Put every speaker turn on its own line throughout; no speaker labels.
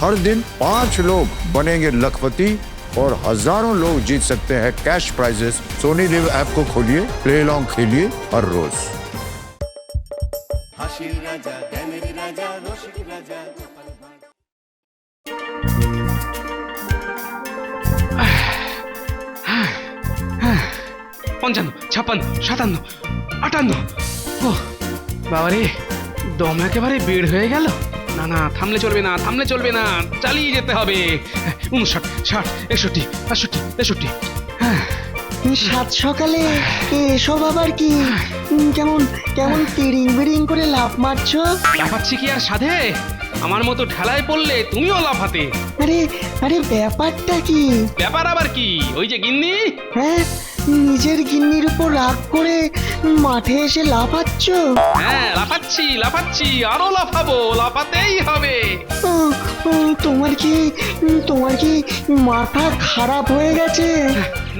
हर दिन 5 लोग बनेंगे लखपति और हजारों लोग जीत सकते हैं cash prizes. Sony LIV app को खोलिए, प्ले लॉन्ग खेलिए हर रोज।
হাসির রাজা জ্ঞানের রাজা রসিক রাজা গোপাল ভাঁড়।
পঞ্চান্ন, ছাপ্পান্ন, সাতান্ন, আটান্ন। ও বাবারে, দম একেবারে বের হয়ে গেল। না না, থামলে চলবে না, থামলে চলবে না, চালিয়ে যেতে হবে। 59, 60, 61, 62, 63।
সাত সকালে এসব আবার কি? কেমন কেমন তিরিং বিরিং করে লাফ মারছো?
লাফাচ্ছি কি আর সাধে? আমার মতো ঠেলায় পড়লে তুমিও লাফাতে।
আরে আরে ব্যাপারটা কি?
ব্যাপার আবার কি? ওই যে গিন্নি।
হ্যাঁ, নিজের গিন্নির উপর রাগ করে মাঠে এসে লাফাচ্ছ?
হ্যাঁ, লাফাচ্ছি লাফাচ্ছি, আরো লাফাবো, লাফাতেই হবে।
ও, ও, তোমার কি মাথা খারাপ হয়ে গেছে?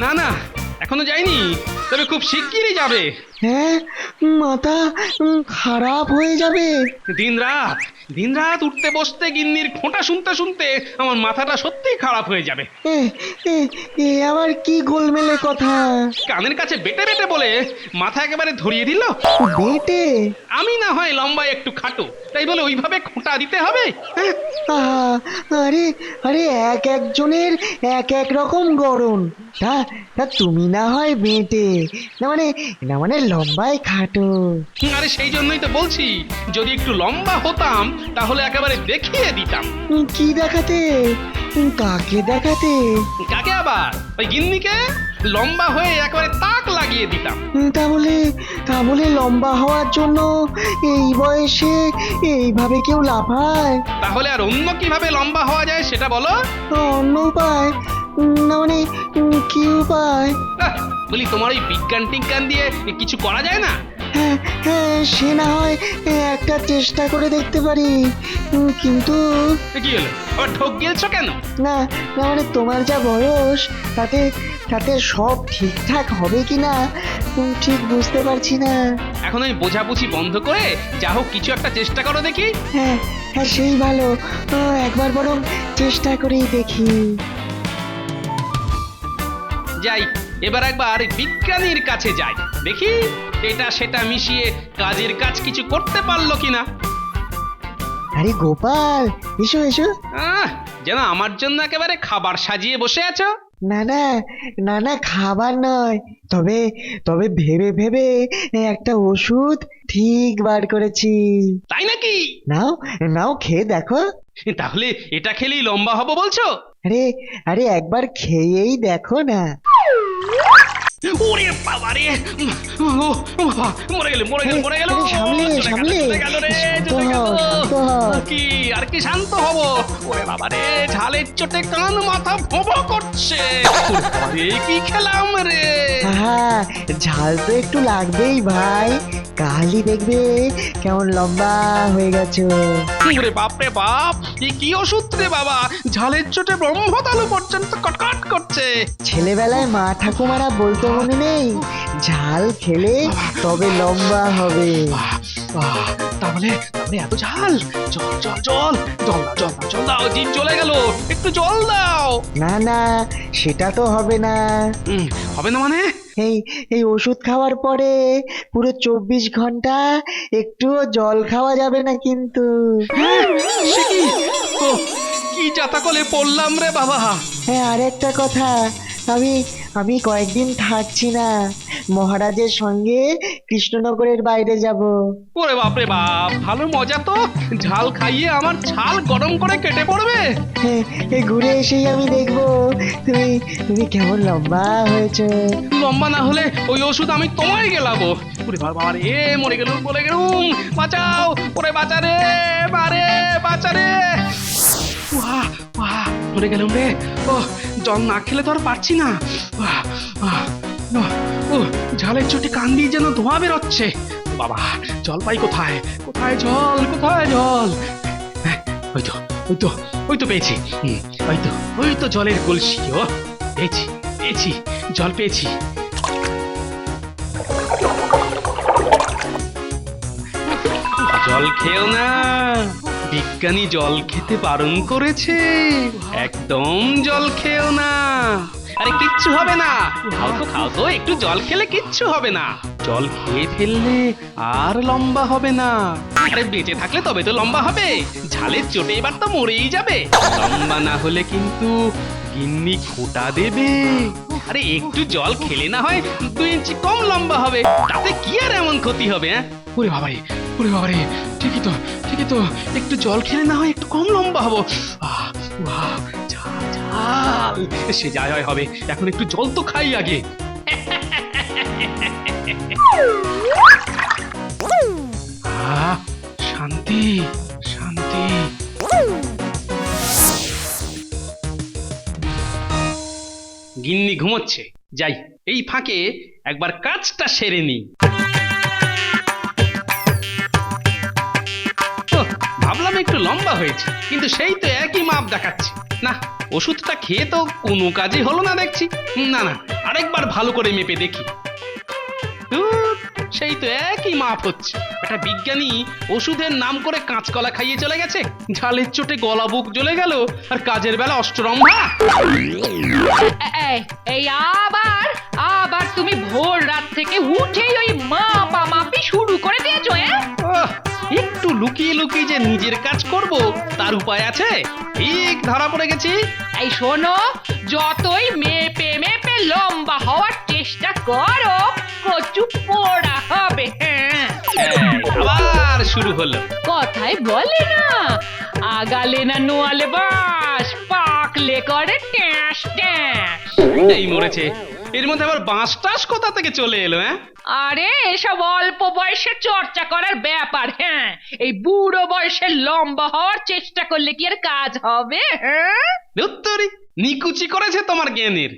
না না, এখনো যায়নি, তবে খুব শিগগিরই যাবে।
হ্যাঁ, মাথা খারাপ হয়ে যাবে?
দিন রাত উঠতে বসতে গিন্নির খোঁটা শুনতে শুনতে আমার মাথাটা সত্যিই খারাপ হয়ে যাবে।
এ এ এ আবার কি গোলমেলে কথা?
কানের কাছে বেটে বেটে বলে মাথা একেবারে ধরিয়ে দিল।
বেটে?
আমি না হয় লম্বায় একটু খাটো, তাই বলে ওইভাবে খোঁটা দিতে হবে? হ্যাঁ?
আহা, আরে আরে এক একজনের এক এক রকম গড়ন। তা তা তুমি না হয় বেটে, না মানে লম্বায় খাটো।
আরে সেই জন্যই তো বলছি, যদি একটু লম্বা হতাম তাহলে একেবারে দেখিয়ে দিতাম।
কি দেখাতে? কাকে দেখাতে?
কাকে আবার? ওই গিন্নিকে লম্বা হয়ে একেবারে তাক লাগিয়ে দিতাম।
তা বলে লম্বা হওয়ার জন্য এই বয়সে এইভাবে কেউ লাফায়?
তাহলে আর অন্য কিভাবে লম্বা হওয়া যায় সেটা বলো।
অন্য উপায়? না মানে কি উপায়?
আহ, বলি তোমার ওই বিজ্ঞান টিজ্ঞান দিয়ে কিছু করা যায় না?
হ্যাঁ হ্যাঁ, সে না হয় একটা চেষ্টা করে দেখতে পারি, কিন্তু
কি হলো, আবার ঠক গিয়েছো কেন?
না না মানে তোমার যা বয়স, তাতে তাতে সব ঠিকঠাক হবে কিনা ঠিক বুঝতে পারছি না।
এখন ওই বোঝাবুঝি বন্ধ করে যা হোক কিছু একটা চেষ্টা করো দেখি।
হ্যাঁ হ্যাঁ, সেই ভালো, একবার বরং চেষ্টা করেই দেখি।
যাই, এবার একবার বিজ্ঞানীর কাছে যাই, দেখি এটা সেটা মিশিয়ে কাজের কাজ কিছু করতে পারলো কিনা।
আরে গোপাল, এসো এসো।
যেন আমার জন্য একেবারে খাবার সাজিয়ে বসে আছো।
না না না না, খাবার নয়, তবে তবে ভেবে ভেবে একটা ওষুধ ঠিক বার করেছি।
তাই নাকি?
নাও নাও, খেয়ে দেখো।
তাহলে এটা খেলেই লম্বা হবো বলছো?
আরে আরে একবার খেয়েই দেখো না।
ওরে বাবা রে, বাবা, মরে গেল।
সামলে সামলে,
কি আর কি শান্ত হব? ওরে বাবা রে, ঝালের চোটে কান মাথা ভোঁ করছে। কি খেলাম রে?
হ্যাঁ, ঝাল তো একটু লাগবেই ভাই, কালই দেখবে কেমন লম্বা হয়ে গেছো।
ওরে বাপ রে বাপ, কি ওষুধ রে বাবা, ঝালের চোটে ব্রহ্মতালু পর্যন্ত কটকট করছে।
ছেলেবেলায় মা ঠাকুমারা বলতো মনে নেই, ঝাল খেলে তবে লম্বা হবে।
তাহলে এত ঝাল? জল দাও, জিভ জ্বলে গেল, একটু জল দাও।
না না, সেটা তো হবে না।
হবে না মানে?
এই এই ওষুধ খাওয়ার পরে পুরো 24 ঘন্টা একটুও জল খাওয়া যাবে না কিন্তু।
সে কি? কি জাতাকলে পড়লাম রে বাবা।
হ্যাঁ, আর একটা কথা, আমি কয়েকদিন থাকছি না, মহারাজের সঙ্গে কৃষ্ণনগরের বাইরে যাব।
ওরে বাপ রে বাপ, ভালো মজা তো, ঝাল খাইয়ে আমার ছাল গরম করে কেটে পড়বে।
ঘুরে এসেই আমি দেখবো তুমি তুমি কেমন লম্বা হয়েছে।
লম্বা না হলে ওই ওষুধ আমি তোমায় গেলাবো। ওরে বাবা রে, মরে গেলুম। বাঁচাও, ওরে বাঁচা রে, বারে বাঁচা রে। মরে গেলুম রে। ও, জল না খেলে তো আর পারছি না। ও, ঝালের চোটে কান দিয়ে যেন ধোঁয়া বেরোচ্ছে। বাবা, জল পাই কোথায়? কোথায় জল? ওই তো পেয়েছি। ওই তো জলের কলসি। ও, পেয়েছি, জল পেয়েছি। জল খেও না, বিজ্ঞানী জল খেতে বারণ করেছে, একদম জল খেও না। আরে কিচ্ছু হবে না, খাও তো, একটু জল খেলে কিচ্ছু হবে না। জল খেয়ে ফেললে আর লম্বা হবে না। আরে বেঁচে থাকলে তবে তো লম্বা হবে, ঝালের চোটে এবার তো মরেই যাবে। লম্বা না হলে কিন্তু গিন্নি খোঁটা দেবে। আরে একটু জল খেলে না হয় 2 ইঞ্চি কম লম্বা হবে, তাতে কি আর এমন ক্ষতি হবে? হ্যাঁ, ওরে বাবারে, ঠিকই তো, একটু জল খেলে না হয় একটু কম লম্বা হবো। ঝাল, সে যাই হয় হবে, এখন একটু জল তো খাই আগে। শান্তি। গিন্নি ঘুমোচ্ছে, যাই এই ফাঁকে একবার কাজটা সেরে নি। ভাবলাম একটু লম্বা হয়েছে, কিন্তু সেই তো একই মাপ দেখাচ্ছে। না, ওষুধটা খেয়ে তো কোনো কাজই হলো না দেখছি। না, আরেকবার ভালো করে মেপে দেখি। সেই তো একই মাপ হচ্ছে। একটা বিজ্ঞানী ওষুধের নাম করে কাঁচকলা খাইয়ে চলে গেছে, ঝালের চোটে গলা বুক জ্বলে গেল, আর কাজের বেলা অষ্টরম্ভা।
এই আবার তুমি ভোর রাত থেকে উঠেই ওই মাপামাপি শুরু করে দিয়েছো?
একটু লুকিয়ে যে নিজের কাজ করব তার উপায় আছে? ঠিক ধরা পড়ে গেছি।
এই শোনো, যতই মেপে লম্বা হওয়ার চেষ্টা করো, কচু পোড়া হবে।
আবার শুরু হলো।
কথাই বলে না, আগালে না নোয়ালে বাস, পাকলে করে ট্যাঁস ট্যাঁস।
এই মরেছে, এর মধ্যে আবার বাঁশ টাস কোথা থেকে চলে এলো?
আরে এসব অল্প বয়সে চর্চা করার ব্যাপার। হ্যাঁ, এই বুড়ো বয়সে লম্বা হওয়ার চেষ্টা করলে কি আর কাজ হবে? হ্যাঁ,
উত্তরি নিকুচি করেছে তোমার জ্ঞানের।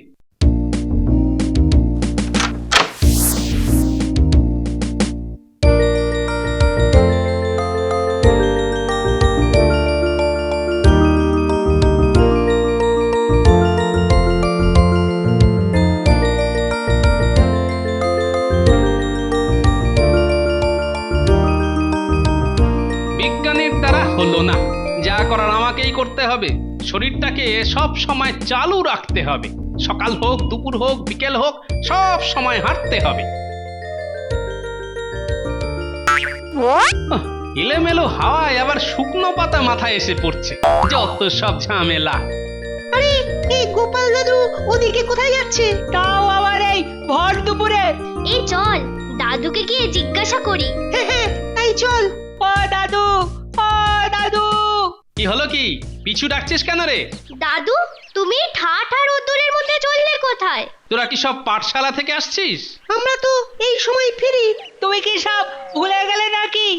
হলো না, যা করার আমাকেই করতে হবে। শরীরটাকে সব সময় চালু রাখতে হবে। সকাল হোক, দুপুর হোক, বিকেল হোক, সব সময় হাঁটতে হবে। এলোমেলো হাওয়ায় আবার শুকনো পাতা মাথায় এসে পড়ছে, যত সব ঝামেলা।
আরে এই গোপাল দাদু ওদিকে কোথায় যাচ্ছে?
তাও আবার এই ভর দুপুরে?
এই চল দাদুকে গিয়ে জিজ্ঞাসা করি।
হ্যাঁ, এই চল।
ও দাদু,
কি হলো? কি পিছু ডাকছিস কেন রে?
দাদু, তুমি ঠাঠা রোদ্দুরের মধ্যে চললে কোথায়?
তোরা কি সব পাঠশালা থেকে আসছিস?
আমরা তো এই সময় ফিরি।
তুমি কি সব ভুলে গেলে নাকি?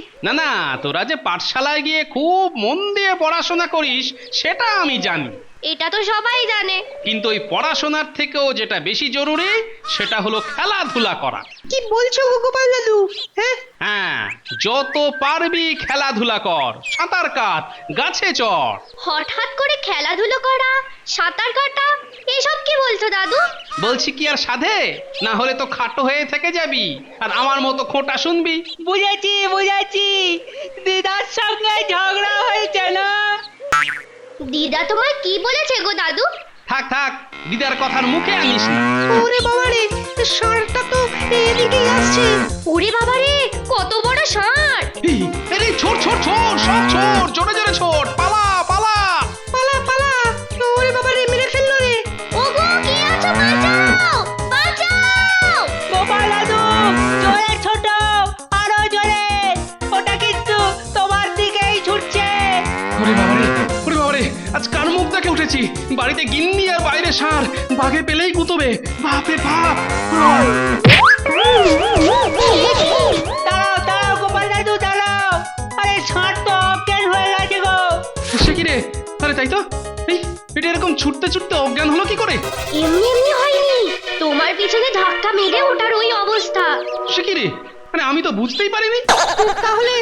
না, তোরা যে পাঠশালায় গিয়ে খুব মন দিয়ে পড়াশোনা করিস সেটা আমি জানি।
এটা তো সবাই জানে।
কিন্তু ওই পড়াশোনার থেকেও যেটা বেশি জরুরি সেটা হলো খেলাধুলা করা।
কি বলছো গো গোপাল দাদু?
হ্যাঁ, যত পারবি খেলাধুলা কর, সাঁতার কাট, গাছে চড়।
হঠাৎ করে খেলাধুলো করা, সাঁতার কাটা, এসব কি বলছো দাদু?
বলছি কি আর সাধে? না হলে তো খাটো হয়ে থেকে যাবি আর আমার মতো খোঁটা শুনবি।
বুঝেছি, দিদার সঙ্গে ঝগড়া হয়েছে না?
দিদা তোমায় কি বলেছে গো দাদু?
থাক, দিদার কথার মুখে আনিস না।
ওরে বাবারে, ষাঁড়টা তো এদিকেই আসছে।
ওরে বাবারে, কত বড় ষাঁড়!
আরে ছোট, সব ছোট, জোরে ছোট, পালা।
পালা। ওরে বাবারে, মেরে ফেললো রে।
ওগো, কে আছো? বাঁচাও!
গোপাল দাদু, জোরে ছোট, আরো জোরে। ওটা কিন্তু তোমার দিকেই ছুটছে।
ওরে বাবারে, আজ কার মুখ দেখে উঠেছি? বাড়িতে গিন্নি আর বাইরে ষাঁড়, বাঘে পেলেই গুতবে। বাপরে বাপ!
দাঁড়াও গোপাল দাদু, দাঁড়াও। আরে ষাঁড় তো অজ্ঞান হয়ে গেছে গো।
সে কি রে? আরে তাই তো, এটা এরকম ছুটতে অজ্ঞান হলো কি করে?
এমনি হয়নি, তোমার পিছনে ধাক্কা মেরে ওটার ওই অবস্থা।
সে কি রে? আরে আমি তো বুঝতেই পারিনি।
তাহলে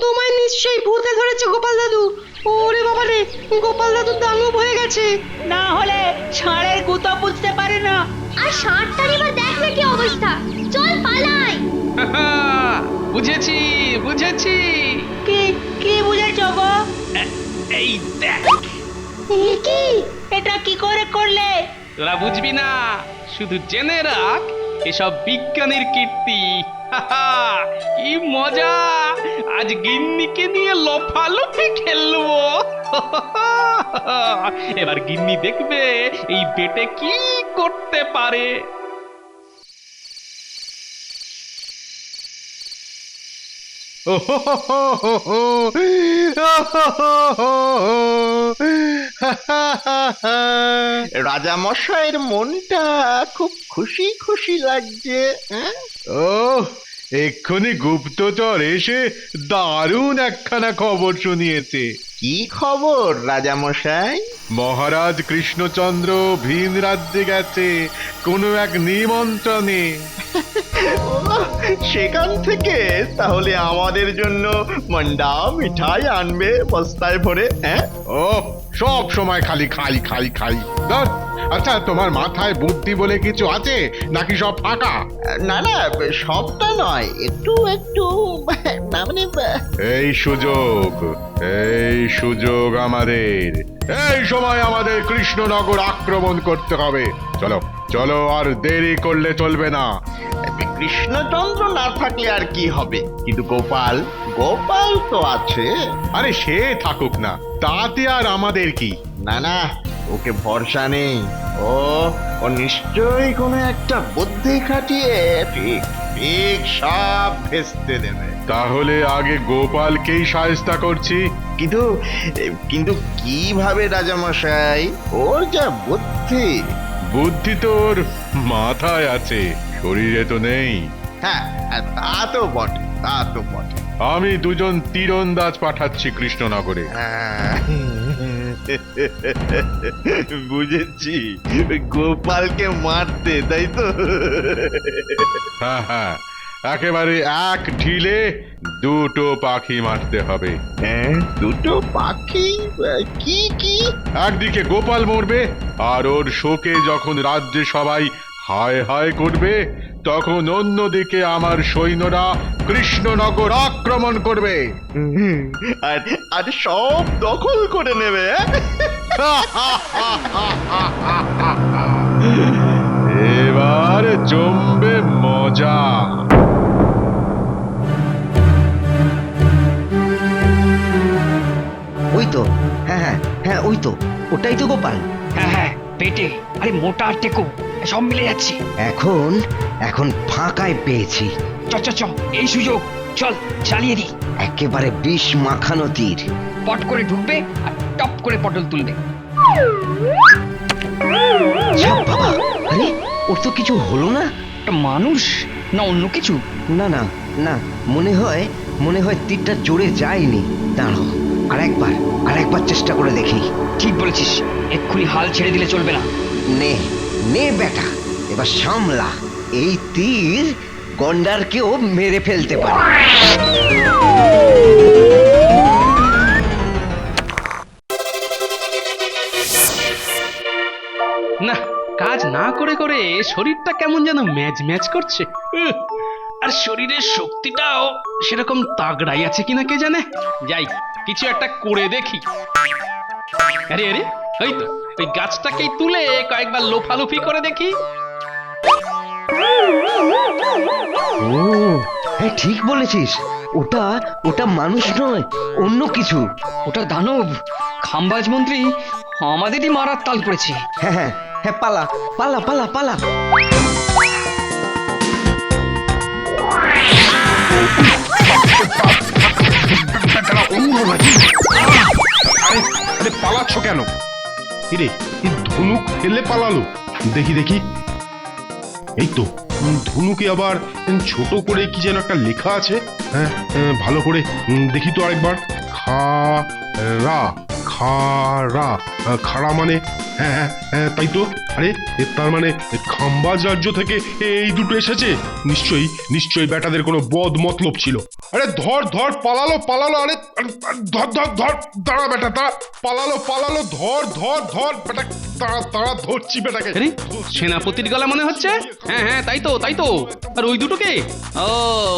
তোমায় নিশ্চয়ই ভূতে ধরেছে গোপাল দাদু। ওরে বাবারে, গোপাল দাদু দানব হয়ে গেছে।
না হলে ষাঁড়ের গুতো বুঝতে পারে না।
আর ষাঁড়টার এবার দেখ না কি অবস্থা। চল পালাই।
বুঝেছি বুঝেছি।
কি কি বুঝেছ গো?
এই দেখ,
এ কি? এটা কি করে করলে?
তোরা বুঝবি না, শুধু জেনে রাখ এসব বিজ্ঞানীর কীর্তি। কি মজা, আজ গিন্নিকে নিয়ে লফালফি খেলবো। এবার গিন্নি দেখবে এই বেটে কি করতে পারে।
রাজামশাইয়ের মনটা খুব খুশি খুশি লাগছে।
ও এক্ষুনি গুপ্তচর এসে দারুণ একখানা খবর শুনিয়েছে।
কি খবর রাজামশাই?
মহারাজ কৃষ্ণচন্দ্র ভিন রাজ্যে গেছে কোনো এক নিমন্ত্রণে।
সেখান থেকে তাহলে আমাদের জন্য মন্ডা মিঠাই আনবে বস্তায় ভরে। হ্যাঁ,
ও সব সময় খালি খাই খাই খাই। ধুর, আচ্ছা তোমার মাথায় বুদ্ধি বলে কিছু আছে নাকি সব ফাঁকা?
না না, সবটা নয়, একটু একটু না মানে
এই সুযোগ আমাদের। এই সময় আমাদের কৃষ্ণনগর আক্রমণ করতে হবে। চলো চলো, আর দেরি করলে চলবে না।
কৃষ্ণচন্দ্র না থাকলে আর কি হবে, কিন্তু গোপাল গোপাল তো আছে।
আরে সে থাকুক না, তাতে আর আমাদের কি?
না না, ওকে ভরসা নেই। ও নিশ্চয়ই কোনো একটা বুদ্ধি খাটিয়ে ঠিক ঠিক সব ভেস্তে দেবে।
তাহলে আগে গোপালকেই সায়স্তা করছি।
কিন্তু কিন্তু কিভাবে রাজামশাই? ওর যা বুদ্ধি।
বুদ্ধি তোর মাথায় আছে, শরীরে তো নেই।
হ্যাঁ, তা তো বটে, তা তো বটে।
আমি দুজন তীরন্দাজ পাঠাচ্ছি কৃষ্ণনগরে।
বুঝেছি, গোপালকে মারতে, তাই তো?
হ্যাঁ হ্যাঁ, একেবারে এক ঢিলে দুটো পাখি মারতে হবে।
হ্যাঁ, দুটো পাখি? কি কি?
একদিকে গোপাল মরবে, আর ওর শোকে যখন রাজ্যে সবাই হায় হায় করবে, তখন অন্যদিকে আমার সৈন্যরা কৃষ্ণনগর আক্রমণ করবে।
আর আর সব দখল করে নেবে।
এবার জমবে মজা।
ওই তো, হ্যাঁ হ্যাঁ হ্যাঁ, ওই তো, ওটাই তো গোপাল।
হ্যাঁ হ্যাঁ, পেটে আরে মোটা আর টেকো সব মিলে যাচ্ছে।
এখন এখন ফাঁকায় পেয়েছি।
চ চ চ, এই সুযোগ, চল চালিয়ে দি।
একেবারে বিষ মাখানো তীর।
পট করে ঢুকবে আর টপ করে পটল তুলবে।
ছাপ বাবা, আরে ওর তো কিছু হলো না।
একটা মানুষ না অন্য কিছু?
না না না, মনে হয় তীরটা জোরে যায়নি। দাঁড়াও, আরেকবার চেষ্টা করে দেখি।
ঠিক বলেছিস, এক্ষুনি হাল ছেড়ে দিলে চলবে না।
নে নে বেটা, এবার সামলা। এই তীর গন্ডারকেও মেরে ফেলতে পারে।
না, কাজ না করে করে শরীরটা কেমন যেন ম্যাচ ম্যাচ করছে। আর শরীরের শক্তিটাও সেরকম তাগড়াই আছে কিনা কে জানে। যাই, কিছু একটা করে দেখি। আরে আরে, ওই তো ওই গাছটাকেই তুলে কয়েকবার লোফালুফি করে দেখি।
ও হ্যাঁ, ঠিক বলেছিস। ওটা মানুষ নয়, অন্য কিছু।
ওটা দানব, খাম্বাজ মন্ত্রী আমাদেরই মারার তাল পড়েছে।
হ্যাঁ হ্যাঁ হ্যাঁ, পালা পালা পালা পালা।
আরে পালাচ্ছ কেন? রে, ধনুক ফেলে পালালো। দেখি দেখি, এই তো ধনুকে আবার ছোট করে কি যেন একটা লেখা আছে। হ্যাঁ, ভালো করে দেখি তো আরেকবার। খাড়া, খাড়া মানে হ্যাঁ হ্যাঁ হ্যাঁ, তাই তো। আরে তার মানে খাম্বাজ রাজ্য থেকে এই দুটো এসেছে। নিশ্চয়ই নিশ্চয়ই বেটাদের কোনো বদ মতলব ছিল। আরে ধর ধর, পালালো পালালো। আরে ধর ধর ধর, দাঁড়া বেটা দাঁড়া, পালালো পালালো, ধর ধর ধর বেটা, তাড়া তাড়া ধরছি বেটাকে।
আরে সেনাপতির গলা মনে হচ্ছে। হ্যাঁ হ্যাঁ, তাই তো তাই তো। আর ওই দুটোকে, ও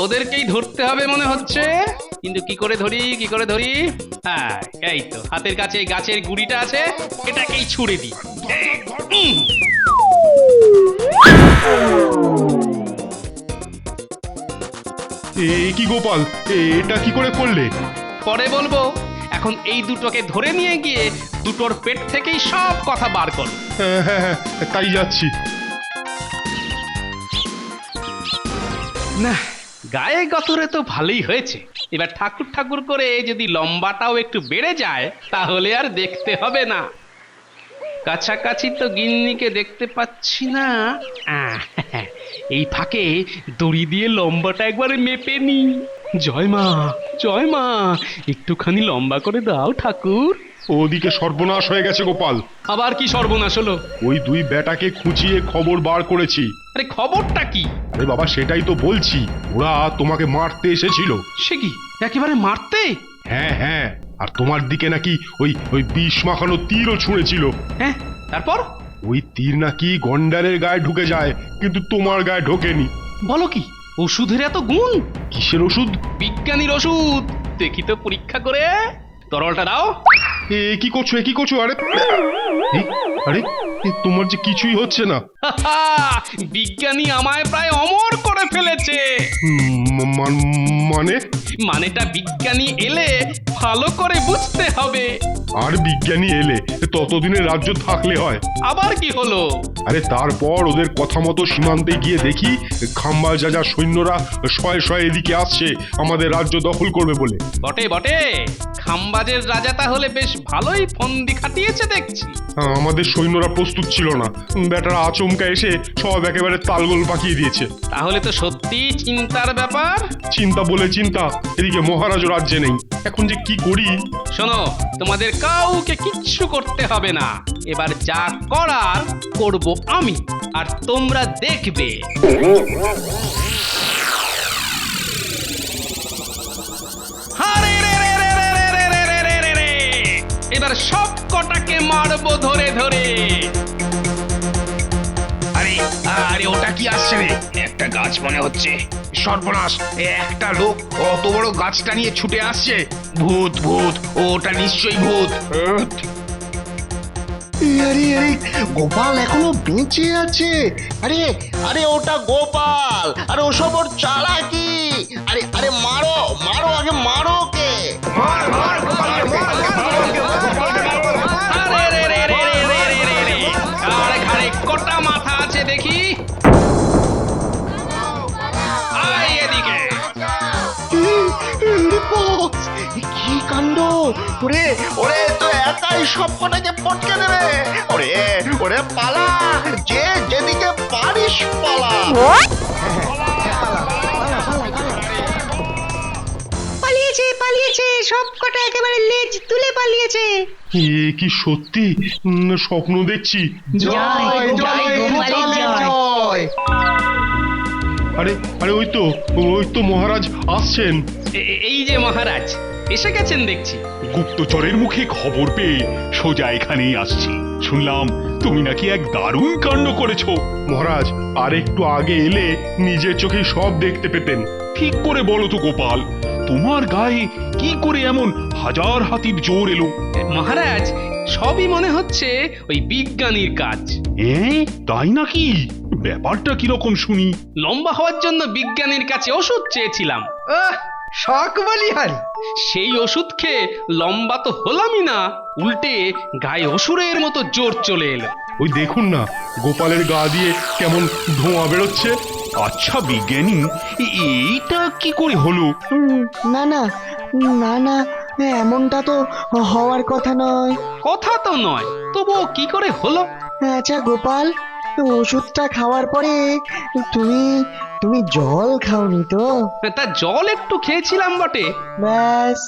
ওদেরকেই ধরতে হবে মনে হচ্ছে। কিন্তু কি করে ধরি, কি করে ধরি? হ্যাঁ, এই তো হাতের কাছে গাছের গুড়িটা আছে, এটাকেই ছুঁড়ে দিই।
কি গোপাল, এটা কি করে করলে?
পরে বলবো, এখন এই দুটোকে ধরে নিয়ে গিয়ে দুটোর পেট থেকেই সব কথা বার করো।
হ্যাঁ হ্যাঁ হ্যাঁ, তাই যাচ্ছি।
না, গায়ে গতরে তো ভালোই হয়েছে। এবার ঠাকুর ঠাকুর করে যদি লম্বাটাও একটু বেড়ে যায়, তাহলে আর দেখতে হবে না। কাছাকাছি তো গিন্নিকে দেখতে পাচ্ছি না। এই ফাঁকে দড়ি দিয়ে লম্বাটা একবারে মেপে নি। জয় মা, জয় মা, একটুখানি লম্বা করে দাও ঠাকুর।
ওদিকে সর্বনাশ হয়ে গেছে গোপাল।
আবার কি সর্বনাশ হলো?
ওই দুই বেটাকে খুঁচিয়ে খবর বার করেছি।
আরে খবরটা কি?
আরে বাবা, সেটাই তো বলছি। ওরা তোমাকে মারতে এসেছিল।
সে কি, একেবারে মারতে?
হ্যাঁ হ্যাঁ, আর তোমার দিকে নাকি ওই ওই বিষ মাখানো তীরও ছুঁড়েছিল।
হ্যাঁ, তারপর?
ওই তীর নাকি গন্ডারের গায়ে ঢুকে যায়, কিন্তু তোমার গায়ে ঢোকেনি।
বলো কি, ওষুধের এত গুণ?
কিসের ওষুধ?
বিজ্ঞানীর ওষুধ। দেখি তো পরীক্ষা করে। তরলটা দাও।
কি করছো, কি করছো? আরে আরে, তোমার যে কিছুই হচ্ছে না।
বিজ্ঞানী আমায় প্রায় অমর করে ফেলেছে।
মানে?
মানেটা বিজ্ঞানী এলে ভালো করে বুঝতে হবে।
আর বিজ্ঞানী এলে ততদিনে রাজ্য থাকলে হয়।
আবার কি হলো?
আরে তারপর ওদের কথা মতো সীমান্তে গিয়ে দেখি খাম্বা যা সৈন্যরা শয়ে শয়ে এদিকে আসছে আমাদের রাজ্য দখল করবে বলে।
বটে বটে, খাম্বাজের রাজা তাহলে বেশ ভালোই ফন্দি খাটিয়েছে দেখছি।
আমাদের সৈন্যরা প্রস্তুত ছিল না, বেটারা আচমকা এসে সব একেবারে তালগোল পাকিয়ে দিয়েছে।
তাহলে তো সত্যি চিন্তার ব্যাপার।
চিন্তা বলে চিন্তা, এদিকে মহারাজ রাজ্যে নেই। এখন যে কি করি?
শোনো, তোমাদের কাউকে কিচ্ছু করতে হবে না। এবার যা করার করব আমি, আর তোমরা দেখবে। এবার সব কটাকে মারবো ধরে ধরে।
আরে আরে, ওটা কি আসছে রে? একটা গাছ মনে হচ্ছে। সর্বনাশ, একটা লোক অত বড় গাছটা নিয়ে ছুটে আসছে। ভূত ভূত, ওটা নিশ্চয়ই ভূত।
আরে আরে, গোপাল এখনো বেঁচে আছে। আরে আরে, ওটা গোপাল। আরে ওসব ওর চালাকি। আরে আরে, মারো মারো, আগে মারো কে। মার মার গোপালকে, মার
কার ঘাড়ে কটা মাথা আছে দেখি? আয় এদিকে।
কি কাণ্ড! ওরে ওরে, তো একাই সব কটাকে পটকে দেবে। ওরে ওরে, পালা, যে যেদিকে পারিস পালা।
পালিয়েছে পালিয়েছে, সব কটা একেবারে লেজ তুলে পালিয়েছে।
কি সত্যি স্বপ্ন দেখছি?
জয় জয় জয় জয়।
আরে আরে, ওই তো মহারাজ আসছেন।
এই যে মহারাজ এসে গেছেন দেখছি।
গুপ্তচরের মুখে খবর পেয়ে সোজা এখানেই আসছি। শুনলাম তুমি নাকি এক দারুণ কাণ্ড করেছো।
মহারাজ, আর একটু আগে এলে নিজের চোখে সব দেখতে পেতেন।
ঠিক করে বলো তো গোপাল, তোমার গায়ে কি করে এমন হাজার হাতির জোর এলো?
মহারাজ, সবই মনে হচ্ছে ওই বিজ্ঞানীর কাজ।
তাই নাকি? ব্যাপারটা কিরকম শুনি।
লম্বা হওয়ার জন্য বিজ্ঞানীর কাছে ওষুধ চেয়েছিলাম।
শখ বলিহারি।
সেই ওষুধ খেয়ে লম্বা তো হলামই না, উল্টে গায়ে অসুরের মতো জোর চলে এলো।
ওই দেখুন না, গোপালের গা দিয়ে কেমন ধোঁয়া বেরোচ্ছে।
আচ্ছা বিজ্ঞানী, এইটা কি করে হলো?
না না না না, এমনটা তো হওয়ার কথা নয়।
কথা তো নয়, তবুও কি করে হলো?
আচ্ছা গোপাল, ওষুধটা খাওয়ার পরে তুমি তুমি জল খাওনি তো?
তা জল একটু খেয়েছিলাম বটে।
ব্যাস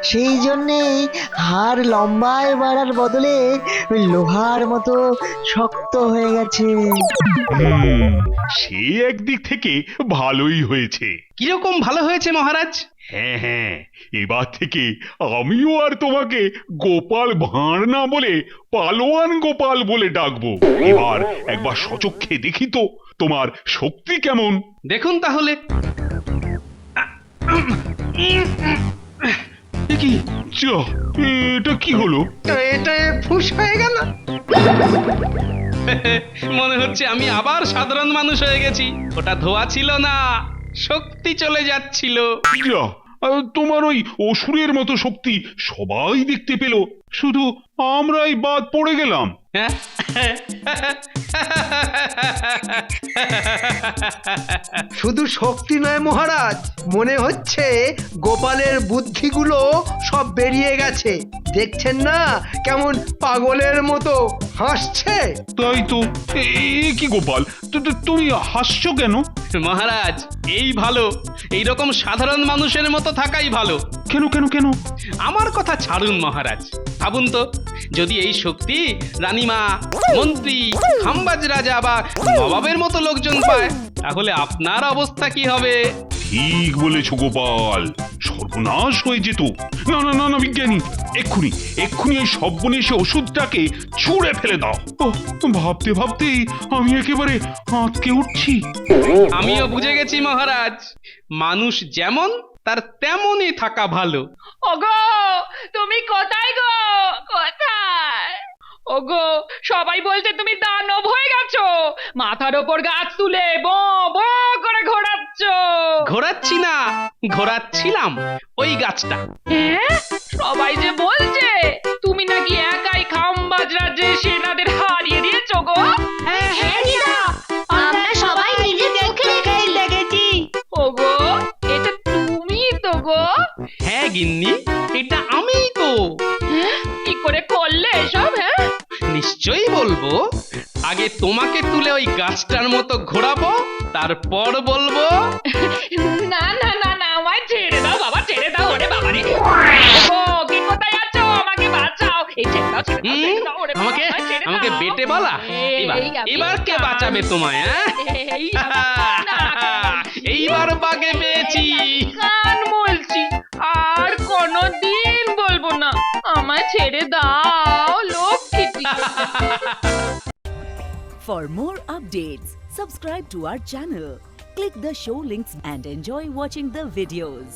সেই জন্যেই হাড় লম্বায় বাড়ার বদলে ওই লোহার মতো শক্ত হয়ে গেছে।
সে একদিক থেকে ভালোই হয়েছে।
কিরকম ভালো হয়েছে মহারাজ?
হ্যাঁ হ্যাঁ, এবার থেকে আমিও আর তোমাকে গোপাল ভাঁড় না বলে পালোয়ান গোপাল বলে ডাকবো। এবার একবার সচক্ষে দেখি তো তোমার শক্তি কেমন।
দেখুন তাহলে। কি
যা, এটা কি হলো?
এটা ফুস হয়ে গেল।
মনে হচ্ছে আমি আবার সাধারণ মানুষ হয়ে গেছি। ওটা ধোয়া ছিল না, শক্তি চলে যাচ্ছিল।
যা, তোমার ওই অসুরের মতো শক্তি সবাই দেখতে পেল, শুধু আমরাই বাদ পড়ে গেলাম।
হ্যাঁ?
শুধু শক্তি নয় মহারাজ, মনে হচ্ছে গোপালের বুদ্ধিগুলো সব বেরিয়ে গেছে। দেখছেন না কেমন পাগলের মতো হাসছে?
তাই তো। কি গোপাল, তুমি হাসছো কেন?
মহারাজ, এই ভালো, এইরকম সাধারণ মানুষের মতো থাকাই ভালো।
কেন কেন কেন?
আমার কথা ছাড়ুন মহারাজ, ভাবুন তো, যদি এই শক্তি রানীমা, মন্ত্রী, খাম্বাজ রাজা বা নবাবের মতো লোকজন পায়, তাহলে আপনার অবস্থা কি হবে?
ঠিক বলেছ গোপাল, সর্বনাশ হয়ে যেত। না না না না বিজ্ঞানী, এক্ষুনি এক্ষুনি এই সর্বনেশে ওষুধটাকে ছুঁড়ে ফেলে দাও। ভাবতে ভাবতেই আমি একেবারে আঁতকে উঠছি।
আমিও বুঝে গেছি মহারাজ, মানুষ যেমন তার তেমনই থাকা ভালো।
ওগো, তুমি কোথায় গো? কোথায়? ওগো, সবাই বলছে তুমি দানব হয়ে গেছো। মাথার ওপর গাছ তুলে বো বো করে ঘোরাচ্ছ।
ঘোরাচ্ছি না, ঘোরাচ্ছিলাম ওই গাছটা।
হ্যাঁ? সবাই যে বলছে তুমি নাকি একাই খাম্বাজ রাজ্যে সেনাদের হারিয়ে দিয়েছো গো।
হ্যাঁ দিদা, আমরা সবাই নিজের চোখে দেখেছি।
ওগো, এটা তুমি তো গো?
হ্যাঁ গিন্নি, এটা আমিই তো।
কি করে করলে এসব? হ্যাঁ,
নিশ্চয়ই বলবো। আগে তোমাকে তুলে ওই গাছটার মতো ঘোরাবো, তারপর বলবো।
না না না না, আমায় ছেড়ে দাও বাবা, ছেড়ে দাও। ওরে বাবা রে, ওগো, কি কোথায় আছো? আমাকে বাঁচাও। এই ছেড়ে দাও, ছেড়ে দাও, ছেড়ে দাও। ওরে বাবা,
আমাকে
ছেড়ে দাও।
আমাকে বেটে বলা? এবার কে বাঁচাবে তোমায়? এইবার বাগে পেয়েছি।
কান বলছি, আর কোনদিন বলবো না। আমায় ছেড়ে দাও লক্ষ্মীটি।
For more updates, subscribe to our channel, click the show links and enjoy watching the videos.